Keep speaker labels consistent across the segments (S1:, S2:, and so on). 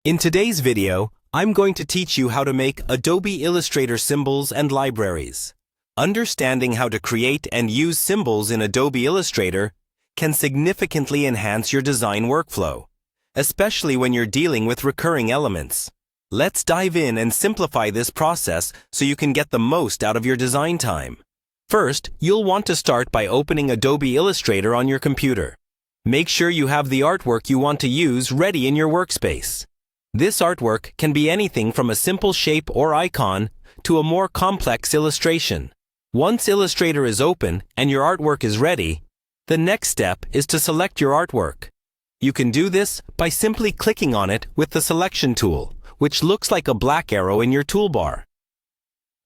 S1: In today's video, I'm going to teach you how to make Adobe Illustrator symbols and libraries. Understanding how to create and use symbols in Adobe Illustrator can significantly enhance your design workflow, especially when you're dealing with recurring elements. Let's dive in and simplify this process so you can get the most out of your design time. First, you'll want to start by opening Adobe Illustrator on your computer. Make sure you have the artwork you want to use ready in your workspace. This artwork can be anything from a simple shape or icon to a more complex illustration. Once Illustrator is open and your artwork is ready, the next step is to select your artwork. You can do this by simply clicking on it with the selection tool, which looks like a black arrow in your toolbar.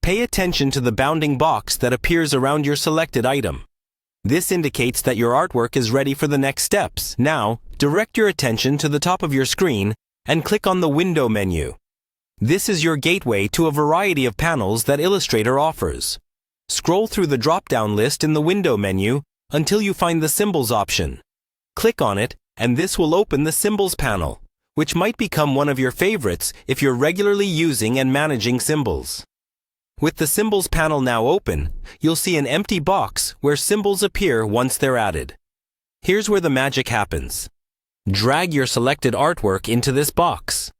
S1: Pay attention to the bounding box that appears around your selected item. This indicates that your artwork is ready for the next steps. Now, direct your attention to the top of your screen and click on the Window menu. This is your gateway to a variety of panels that Illustrator offers. Scroll through the drop-down list in the Window menu until you find the Symbols option. Click on it, and this will open the Symbols panel, which might become one of your favorites if you're regularly using and managing symbols. With the Symbols panel now open, you'll see an empty box where symbols appear once they're added. Here's where the magic happens. Drag your selected artwork into this box.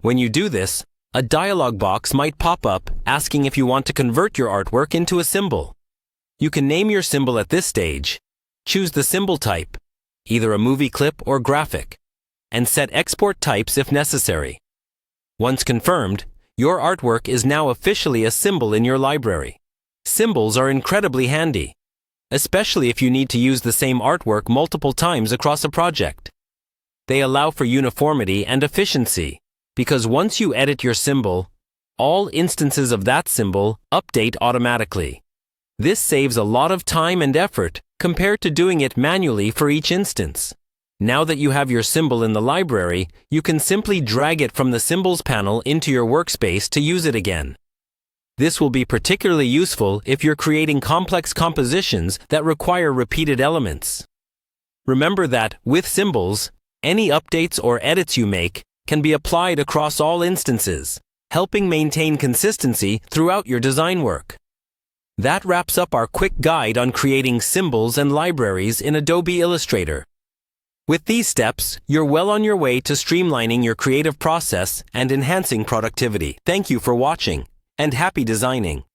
S1: When you do this, a dialog box might pop up asking if you want to convert your artwork into a symbol. You can name your symbol at this stage, choose the symbol type, either a movie clip or graphic, and set export types if necessary. Once confirmed, your artwork is now officially a symbol in your library. Symbols are incredibly handy, especially if you need to use the same artwork multiple times across a project. They allow for uniformity and efficiency, because once you edit your symbol, all instances of that symbol update automatically. This saves a lot of time and effort compared to doing it manually for each instance. Now that you have your symbol in the library, you can simply drag it from the Symbols panel into your workspace to use it again. This will be particularly useful if you're creating complex compositions that require repeated elements. Remember that, with symbols, any updates or edits you make can be applied across all instances, helping maintain consistency throughout your design work. That wraps up our quick guide on creating symbols and libraries in Adobe Illustrator. With these steps, you're well on your way to streamlining your creative process and enhancing productivity. Thank you for watching, and happy designing!